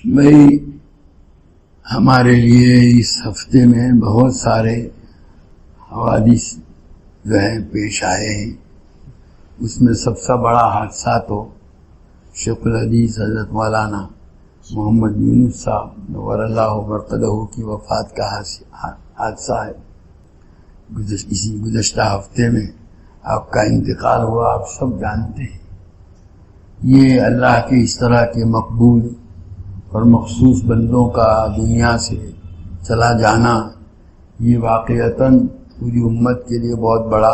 بھائی ہمارے لیے اس ہفتے میں بہت سارے حوادث جو ہیں پیش آئے ہیں. اس میں سب سے بڑا حادثہ تو شیخ الحدیث حضرت مولانا محمد یونس صاحب نور اللہ برقدہ کی وفات کا حادثہ ہے. اسی گزشتہ ہفتے میں آپ کا انتقال ہوا، آپ سب جانتے ہیں. یہ اللہ کے اس طرح کے مقبول اور مخصوص بندوں کا دنیا سے چلا جانا یہ واقعتاً پوری امت کے لیے بہت بڑا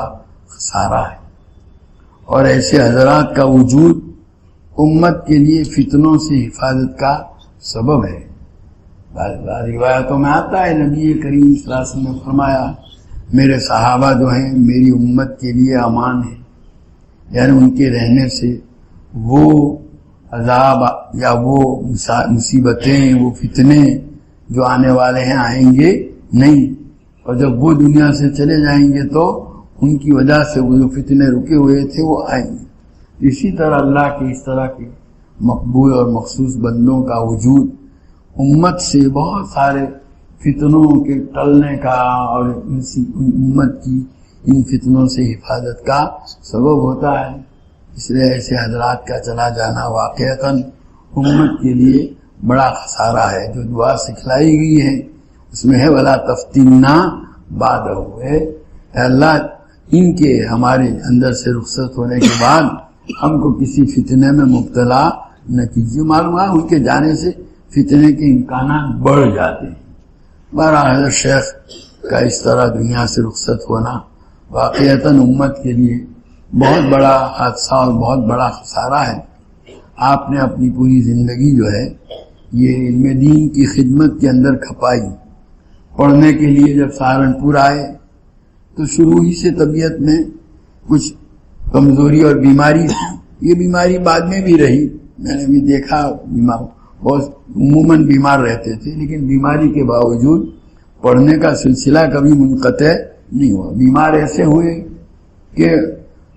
خسارہ ہے، اور ایسے حضرات کا وجود امت کے لیے فتنوں سے حفاظت کا سبب ہے. روایتوں میں آتا ہے نبی کریم صلی اللہ علیہ وسلم نے فرمایا میرے صحابہ جو ہیں میری امت کے لیے امان ہے، یعنی ان کے رہنے سے وہ عذاب یا وہ مصیبتیں وہ فتنے جو آنے والے ہیں آئیں گے نہیں، اور جب وہ دنیا سے چلے جائیں گے تو ان کی وجہ سے وہ جو فتنے رکے ہوئے تھے وہ آئیں گے. اسی طرح اللہ کے اس طرح کے مقبول اور مخصوص بندوں کا وجود امت سے بہت سارے فتنوں کے ٹلنے کا اور امت کی ان فتنوں سے حفاظت کا سبب ہوتا ہے. اس لیے ایسے حضرات کا چلا جانا واقعتاً امت کے لیے بڑا خسارہ ہے. جو دعا سکھلائی گئی ہے اس میں ہے وَلَا تَفْتِنَّا بَعْدَهُ، اے اللہ ان کے ہمارے اندر سے رخصت ہونے کے بعد ہم کو کسی فتنے میں مبتلا نہ کیجیے. معلوم ہے ان کے جانے سے فتنے کے امکانات بڑھ جاتے ہیں. بہرحال حضرت شیخ کا اس طرح دنیا سے رخصت ہونا واقعتاً امت کے لیے بہت بڑا حادثہ اور بہت بڑا خسارہ ہے. آپ نے اپنی پوری زندگی جو ہے یہ علم دین کی خدمت کے اندر کھپائی. پڑھنے کے لیے جب سہارنپور آئے تو شروع ہی سے طبیعت میں کچھ کمزوری اور بیماری تھی. یہ بیماری بعد میں بھی رہی، میں نے بھی دیکھا بیمار بہت عموماً بیمار رہتے تھے، لیکن بیماری کے باوجود پڑھنے کا سلسلہ کبھی منقطع نہیں ہوا. بیمار ایسے ہوئے کہ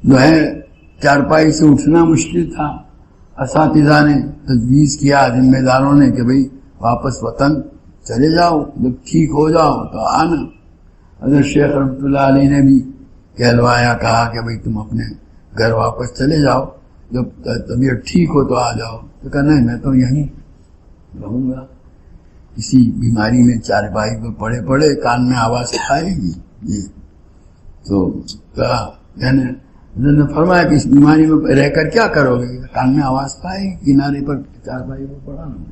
جو ہے چارپائی سے اٹھنا مشکل تھا. اساتذہ نے تجویز کیا، ذمہ داروں نے، کہ بھئی واپس وطن چلے جاؤ، جب ٹھیک ہو جاؤ تو آنا. حضرت شیخ رحمۃ اللہ علیہ نے بھی کہلوایا، کہا کہ بھئی تم اپنے گھر واپس چلے جاؤ، جب طبیعت ٹھیک ہو تو آ جاؤ. تو کہا نہیں میں تو یہیں رہوں گا. کسی بیماری میں چارپائی پہ پڑے پڑے کان میں آواز آئے گی. جی تو کہا یعنی نے فرمایا کہ اس بیماری میں رہ کر کیا کرو گے؟ کان میں آواز پائے گی، کنارے پر چارپائی پر پڑھا لوں گا.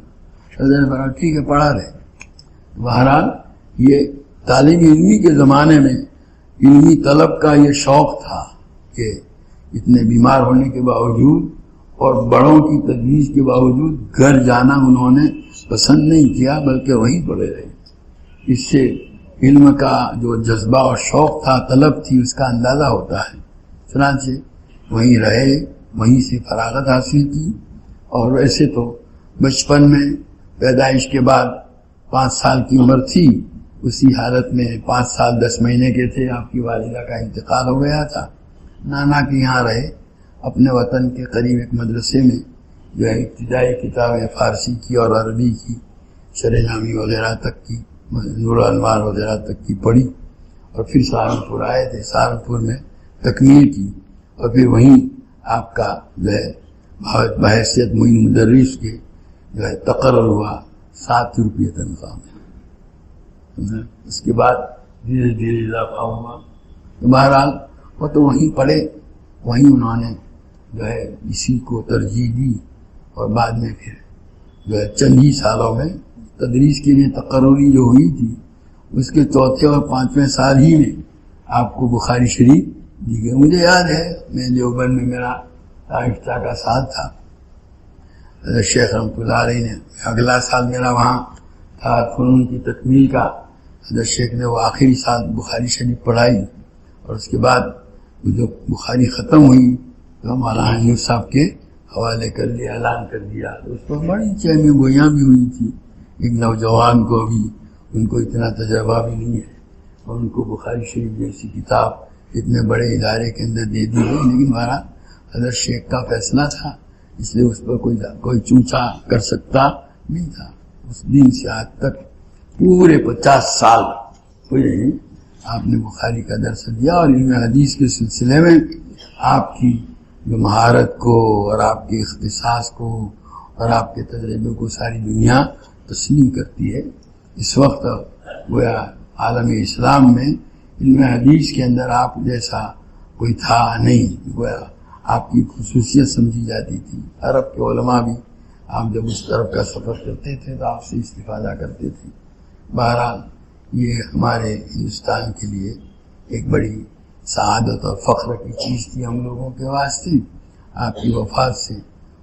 حضرت نے فرمایا ٹھیک ہے پڑھا رہے. بہرحال یہ طالب علمی کے زمانے میں علمی طلب کا یہ شوق تھا کہ اتنے بیمار ہونے کے باوجود اور بڑوں کی تجویز کے باوجود گھر جانا انہوں نے پسند نہیں کیا، بلکہ وہیں پڑے رہے. اس سے علم کا جو جذبہ اور شوق تھا، طلب تھی، اس کا اندازہ ہوتا ہے. چنانچہ وہیں رہے، وہیں سے فراغت حاصل کی. اور ویسے تو بچپن میں پیدائش کے بعد 5 سال کی عمر تھی، اسی حالت میں 5 سال 10 مہینے کے تھے آپ کی والدہ کا انتقال ہو گیا تھا. نانا کے یہاں رہے، اپنے وطن کے قریب ایک مدرسے میں جو ہے ابتدائی کتابیں فارسی کی اور عربی کی، شرح جامی وغیرہ تک کی، نور الانوار وغیرہ تک کی پڑھی، اور پھر سہارنپور آئے تھے. سہارنپور میں تکمیل کی، اور پھر وہیں آپ کا جو ہے بحیثیت معین مدرس کے جو ہے تقرر ہوا 7 روپے تنخواہ میں. اس کے بعد دھیرے دھیرے اضافہ ہوا. تو بہرحال وہ تو وہیں پڑھے، وہیں انہوں نے جو ہے اسی کو ترجیح دی، اور بعد میں پھر جو ہے چند ہی سالوں میں تدریس کے لیے تقرری جو ہوئی تھی اس کے 4تھے اور 5ویں سال ہی میں آپ کو بخاری شریف دی گئی. مجھے یاد ہے میں دیوبند میں میرا دانشتہ کا سال تھا، حضرت شیخ رحمۃ اللہ علیہ نے اگلا سال میرا وہاں تھا فنون کی تکمیل کا. حضرت شیخ نے وہ آخری سال بخاری شریف پڑھائی، اور اس کے بعد جو بخاری ختم ہوئی تو مولانا یونس صاحب کے حوالے کر دیا، اعلان کر دیا. تو اس پر بڑی چہمی گوئیاں بھی ہوئی تھی. ایک نوجوان کو بھی ان کو اتنا تجربہ بھی نہیں ہے، اور ان کو بخاری شریف جیسی کتاب اتنے بڑے ادارے کے اندر دے دی گئی. لیکن ہمارا حضرت شیخ کا فیصلہ تھا، اس لیے اس پر کوئی چونچا کر سکتا نہیں تھا. اس دن سے آج تک پورے 50 سال ہوئے ہیں آپ نے بخاری کا درس دیا، اور علم حدیث کے سلسلے میں آپ کی جو مہارت کو اور آپ کے اختصاص کو اور آپ کے تجربے کو ساری دنیا تسلیم کرتی ہے. اس وقت گویا عالم اسلام میں علم حدیث کے اندر آپ جیسا کوئی تھا نہیں، گویا آپ کی خصوصیت سمجھی جاتی تھی. عرب کے علماء بھی آپ جب اس طرف کا سفر کرتے تھے تو آپ سے استفادہ کرتے تھے. بہرحال یہ ہمارے ہندوستان کے لیے ایک بڑی سعادت اور فخر کی چیز تھی ہم لوگوں کے واسطے. آپ کی وفات سے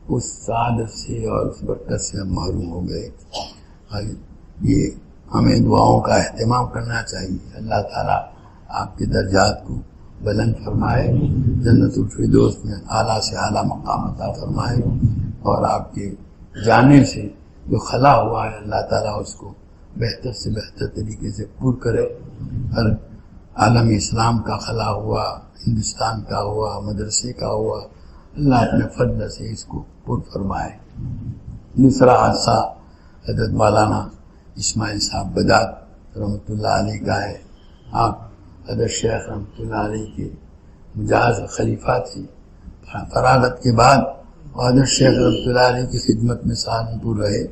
اس سعادت سے اور اس برکت سے ہم محروم ہو گئے. اور یہ ہمیں دعاؤں کا اہتمام کرنا چاہیے. اللہ تعالیٰ آپ کے درجات کو بلند فرمائے، جنت الفردوس میں اعلیٰ سے اعلیٰ مقام عطا فرمائے، اور آپ کے جانے سے جو خلا ہوا ہے اللہ تعالیٰ اس کو بہتر سے بہتر طریقے سے پور کرے. ہر عالم اسلام کا خلا ہوا، ہندوستان کا ہوا، مدرسے کا ہوا، اللہ اپنے فضل سے اس کو پر فرمائے. دوسرا حادثہ حضرت مولانا اسماعیل صاحب بدات رحمۃ اللہ علیہ کا ہے. آپ حضرت شیخ رحمۃ اللہ علیہ کے مجاز خلیفہ تھے. فراغت کے بعد حضرت شیخ رحمۃ اللہ علیہ کی خدمت میں سہارنپور رہے،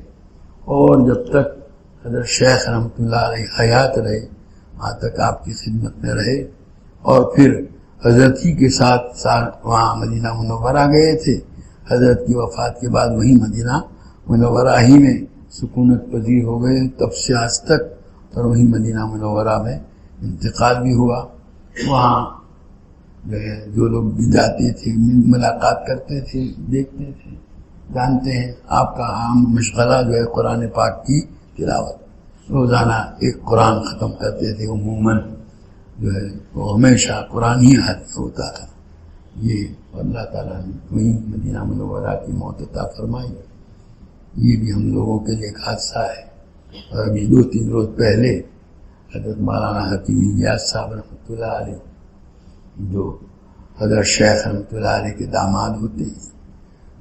اور جب تک حضرت شیخ رحمۃ اللہ علیہ حیات رہے وہاں تک آپ کی خدمت میں رہے، اور پھر حضرت ہی کے ساتھ وہاں مدینہ منورہ گئے تھے. حضرت کی وفات کے بعد وہی مدینہ منورہ ہی میں سکونت پذیر ہو گئے تب سے آج تک، اور وہی مدینہ منورہ میں انتقال بھی ہوا. وہاں جو لوگ بھی جاتے تھے ملاقات کرتے تھے، دیکھتے تھے، جانتے ہیں آپ کا عام مشغلہ جو ہے قرآن پاک کی تلاوت. روزانہ ایک قرآن ختم کرتے تھے. عموماً جو ہے وہ ہمیشہ قرآن ہی حاضر ہوتا تھا. یہ اللہ تعالیٰ نے وہیں مدینہ منورہ کی موت عطا فرمائی. یہ بھی ہم لوگوں کے لیے ایک حادثہ ہے. اور ابھی 2-3 روز پہلے حضرت مولانا حکیم الیاس صاحب رحمۃ اللہ علیہ، جو حضرت شیخ رحمۃ اللہ علیہ کے داماد ہوتے ہیں،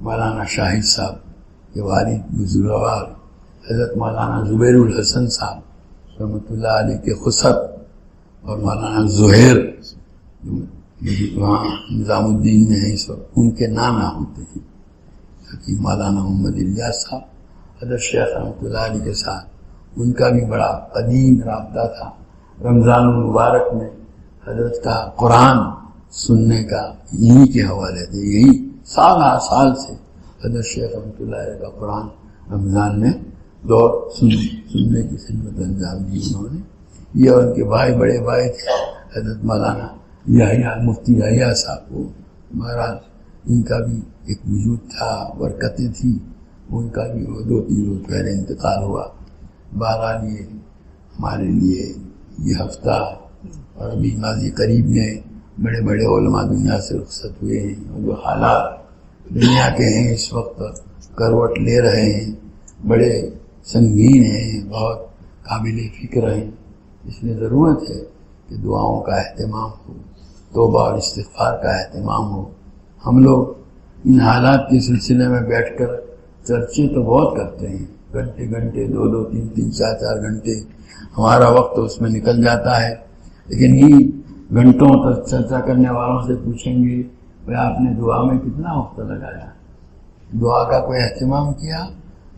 مولانا شاہد صاحب کے والد بزرگوار حضرت مولانا زبیر الحسن صاحب رحمۃ اللہ علیہ کے خسر، اور مولانا زہیر وہاں نظام الدین میں ہیں اس وقت، ان کے نانا ہوتے ہیں. حکیم مولانا محمد الیاس صاحب حضرت شیخ رحمۃ اللہ علیہ کے ساتھ ان کا بھی بڑا قدیم رابطہ تھا. رمضان المبارک میں حضرت کا قرآن سننے کا یہی کے حوالے تھے. یہی سال سے حضرت شیخ رحمۃ اللہ علیہ کا قرآن رمضان میں دور سننے کی خدمت انجام دی انہوں نے. یہ اور ان کے بھائی، بڑے بھائی تھے حضرت مولانا یحییٰ مفتی یحییٰ صاحب کو. مہاراج ان کا بھی ایک وجود تھا، برکتیں تھیں. ان کا بھی 2-3 روز پہلے انتقال ہوا. بہرحال یہ ہمارے لیے یہ ہفتہ، اور ابھی ماضی قریب میں بڑے بڑے علماء دنیا سے رخصت ہوئے ہیں، اور جو حالات دنیا کے ہیں اس وقت کروٹ لے رہے ہیں، بڑے سنگین ہیں، بہت قابل فکر ہیں. اس لیے ضرورت ہے کہ دعاؤں کا اہتمام ہو، توبہ اور استغفار کا اہتمام ہو. ہم لوگ ان حالات کے سلسلے میں بیٹھ کر چرچے تو بہت کرتے ہیں، گھنٹے 2-2, 3-3, 4-4 گھنٹے ہمارا وقت اس میں نکل جاتا ہے. لیکن یہ گھنٹوں تک چرچا کرنے والوں سے پوچھیں گے بھائی آپ نے دعا میں کتنا وقت لگایا، دعا کا کوئی اہتمام کیا؟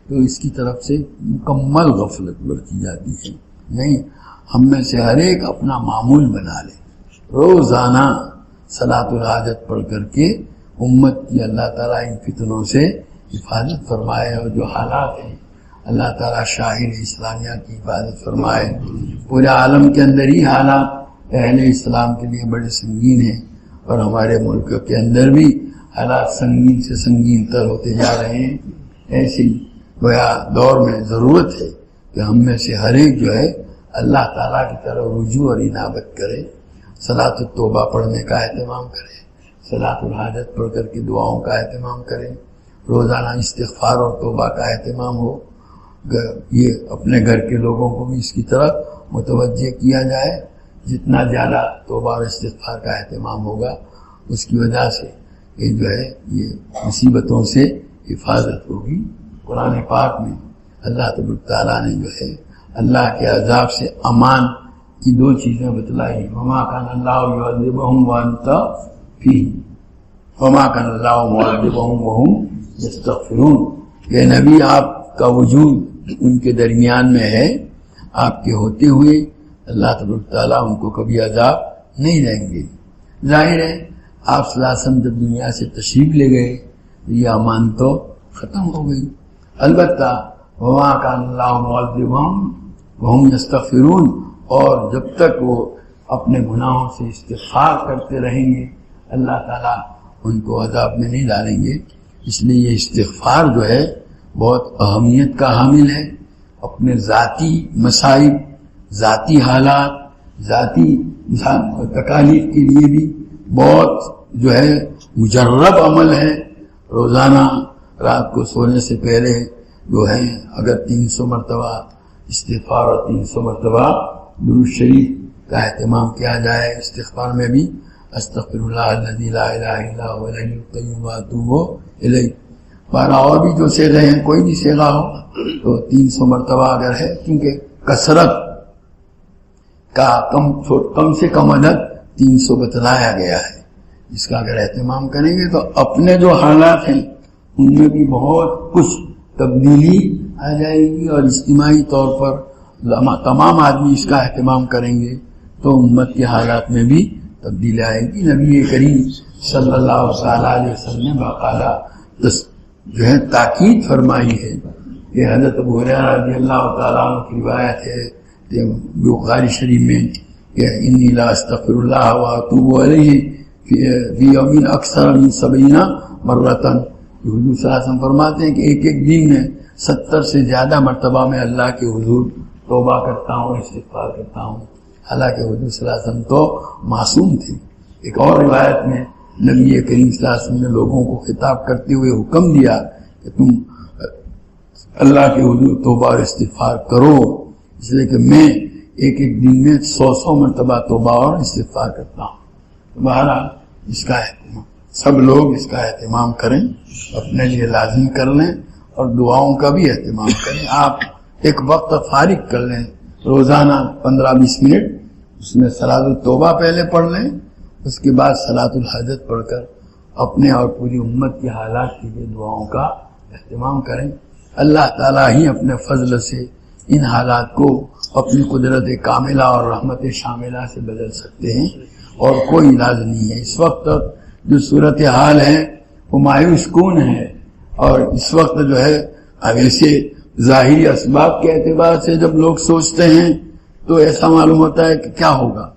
تو اس کی طرف سے مکمل غفلت برتی جاتی ہے. نہیں، ہم میں سے ہر ایک اپنا معمول بنا لے، روزانہ صلاۃ الحاجت پڑھ کر کے امت کی اللہ تعالیٰ ان فتنوں سے حفاظت فرمائے. اور جو حالات ہیں اللہ تعالیٰ شاہر اسلامیہ کی حفاظت فرمائے. پورے عالم کے اندر ہی حالات اہل اسلام کے لیے بڑے سنگین ہیں، اور ہمارے ملک کے اندر بھی حالات سنگین سے سنگین تر ہوتے جا رہے ہیں. ایسی گویا دور میں ضرورت ہے کہ ہم میں سے ہر ایک جو ہے اللہ تعالیٰ کی طرف رجوع اور انابت کرے، صلاۃ التوبہ پڑھنے کا اہتمام کرے، صلاۃ الحاجت پڑھ کر کے دعاؤں کا اہتمام کریں، روزانہ استغفار اور توبہ کا اہتمام ہو. یہ اپنے گھر کے لوگوں کو بھی اس کی طرف متوجہ کیا جائے. جتنا زیادہ توبہ اور استغفار کا اہتمام ہوگا اس کی وجہ سے یہ جو ہے یہ مصیبتوں سے حفاظت ہوگی. قرآن پاک میں اللہ تبارک تعالیٰ نے جو ہے اللہ کے عذاب سے امان کی دو چیزیں بتلائی. وما کان اللہ یعذبہم وانت فیہم وما کان اللہ معذبہم وہم یستغفرون. کہ نبی آپ کا وجود ان کے درمیان میں ہے، آپ کے ہوتے ہوئے اللہ تبارک تعالیٰ ان کو کبھی عذاب نہیں دیں گے. ظاہر ہے آپ صلی اللہ علیہ وسلم جب دنیا سے تشریف لے گئے یہ امان تو ختم ہو گئی. البتہ وما کان اللہ معذبہم وہم یستغفرون، اور جب تک وہ اپنے گناہوں سے استغفار کرتے رہیں گے اللہ تعالیٰ ان کو عذاب میں نہیں ڈالیں گے. اس لیے یہ استغفار جو ہے بہت اہمیت کا حامل ہے. اپنے ذاتی مصائب، ذاتی حالات، ذاتی تکالیف کے لیے بھی بہت جو ہے مجرب عمل ہے. روزانہ رات کو سونے سے پہلے جو ہے اگر 300 مرتبہ استغفار اور 300 مرتبہ درود شریف کا اہتمام کیا جائے. استغفار میں بھی استغفر اللہ الذی لا الہ الا هو الحی القیوم واتوب الیہ. بارہ اور بھی جو صیغے ہیں، کوئی بھی صیغہ ہو تو 300 مرتبہ اگر ہے، کیونکہ کثرت کا کم سے کم عدد 300 بتلایا گیا ہے. اس کا اگر اہتمام کریں گے تو اپنے جو حالات ہیں ان میں بھی بہت کچھ تبدیلی آ جائے گی، اور اجتماعی طور پر تمام آدمی اس کا اہتمام کریں گے تو امت کے حالات میں بھی تبدیلی آئے گی. نبی کریم صلی اللہ علیہ وسلم نے باقاعدہ جو ہے تاکید فرمائی ہے کہ حضرت ابو ہریرہ رضی اللہ تعالیٰ عنہ کی روایت ہے بخاری شریف میں کہ انی لا استغفر اللہ واتوب الیہ فی یوم اکثر من 70 مرتن. حضور صلی اللہ علیہ وسلم فرماتے ہیں کہ ایک ایک دن میں 70 سے زیادہ مرتبہ میں اللہ کے حضور توبہ کرتا ہوں، استغفار کرتا ہوں. حالانکہ حضور صلی اللہ علیہ وسلم تو معصوم تھے. ایک اور روایت میں نبی کریم صلی اللہ علیہ وسلم نے لوگوں کو خطاب کرتے ہوئے حکم دیا کہ تم اللہ کے حضور توبہ اور استغفار کرو، اس لیے کہ میں ایک ایک دن میں 100 مرتبہ توبہ اور استغفار کرتا ہوں. بہرحال اس کا اہتمام سب لوگ اس کا اہتمام کریں، اپنے لیے لازم کر لیں اور دعاؤں کا بھی اہتمام کریں. آپ ایک وقت فارغ کر لیں روزانہ 15-20 منٹ، اس میں صلاۃ التوبہ پہلے پڑھ لیں، اس کے بعد صلاۃ الحاجت پڑھ کر اپنے اور پوری امت کے حالات کے لیے دعاؤں کا اہتمام کریں. اللہ تعالیٰ ہی اپنے فضل سے ان حالات کو اپنی قدرت کاملہ اور رحمت شاملہ سے بدل سکتے ہیں اور کوئی علاج نہیں ہے. اس وقت جو صورتحال ہے وہ مایوس کن ہے، اور اس وقت جو ہے اب ایسے ظاہری اسباب کے اعتبار سے جب لوگ سوچتے ہیں تو ایسا معلوم ہوتا ہے کہ کیا ہوگا،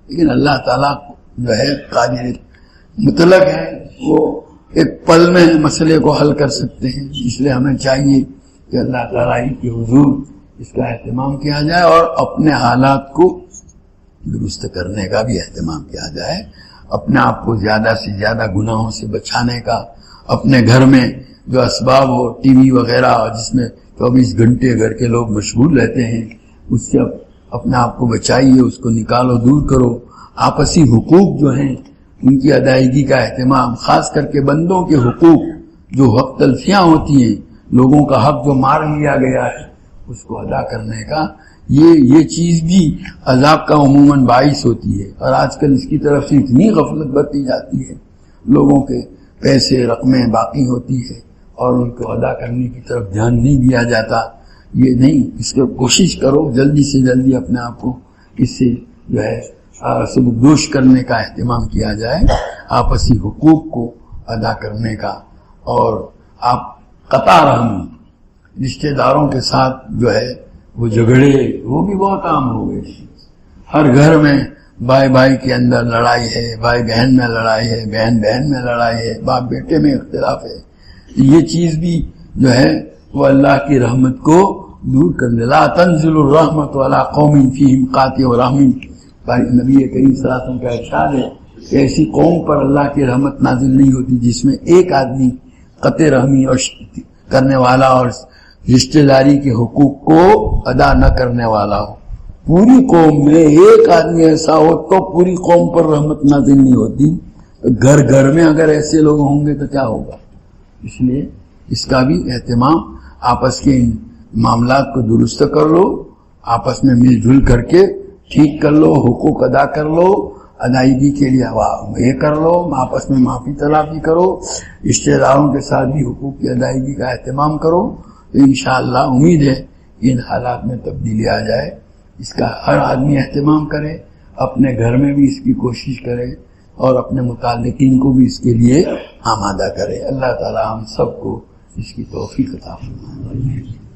لیکن اللہ تعالیٰ جو ہے قادر مطلق ہے، وہ ایک پل میں مسئلے کو حل کر سکتے ہیں. اس لیے ہمیں چاہیے کہ اللہ تعالیٰ ہی کے حضور اس کا اہتمام کیا جائے اور اپنے حالات کو درست کرنے کا بھی اہتمام کیا جائے. اپنے آپ کو زیادہ سے زیادہ گناہوں سے بچانے کا، اپنے گھر میں جو اسباب ہو ٹی وی وغیرہ جس میں 24 گھنٹے گھر کے لوگ مشغول رہتے ہیں، اس سے اپنے آپ کو بچائیے، اس کو نکالو، دور کرو. آپسی حقوق جو ہیں ان کی ادائیگی کا اہتمام، خاص کر کے بندوں کے حقوق جو حق تلفیاں ہوتی ہیں، لوگوں کا حق جو مار لیا گیا ہے اس کو ادا کرنے کا، یہ چیز بھی عذاب کا عموماً باعث ہوتی ہے. اور آج کل اس کی طرف سے اتنی غفلت برتی جاتی ہے، لوگوں کے پیسے رقمیں باقی ہوتی ہے اور ان کو ادا کرنے کی طرف دھیان نہیں دیا جاتا. یہ نہیں، اس کو کوشش کرو جلدی سے جلدی اپنے آپ کو اس سے جو ہے سبکدوش کرنے کا اہتمام کیا جائے، آپسی حقوق کو ادا کرنے کا. اور آپ قطع رحمی، رشتہ داروں کے ساتھ جو ہے وہ جھگڑے وہ بھی بہت عام ہو گئے. ہر گھر میں بھائی بھائی کے اندر لڑائی ہے، بھائی بہن میں لڑائی ہے، بہن بہن میں لڑائی ہے، باپ بیٹے میں اختلاف ہے. یہ چیز بھی جو ہے وہ اللہ کی رحمت کو دور کر دے. لا تنزل الرحمت علی قوم فیہم قاطع رحم. نبی کریم صلی اللہ علیہ وسلم کا ارشاد ہے کہ ایسی قوم پر اللہ کی رحمت نازل نہیں ہوتی جس میں ایک آدمی قطع رحمی اور کرنے والا اور رشتہ داری کے حقوق کو ادا نہ کرنے والا ہو. پوری قوم میں ایک آدمی ایسا ہو تو پوری قوم پر رحمت نازل نہیں ہوتی. گھر گھر میں اگر ایسے لوگ ہوں گے تو کیا ہوگا. اس لیے اس کا بھی اہتمام، آپس کے معاملات کو درست کر لو، آپس میں مل جل کر کے ٹھیک کر لو، حقوق ادا کر لو، ادائیگی کے لیے یہ کر لو، آپس میں معافی تلافی کرو، رشتہ داروں کے ساتھ بھی حقوق کی ادائیگی کا اہتمام کرو، تو انشاءاللہ امید ہے ان حالات میں تبدیلی آ جائے۔ اس کا ہر آدمی اہتمام کرے، اپنے گھر میں بھی اس کی کوشش کرے اور اپنے متعلقین کو بھی اس کے لیے آمادہ کرے۔ اللہ تعالی ہم سب کو اس کی توفیق عطا فرمائے۔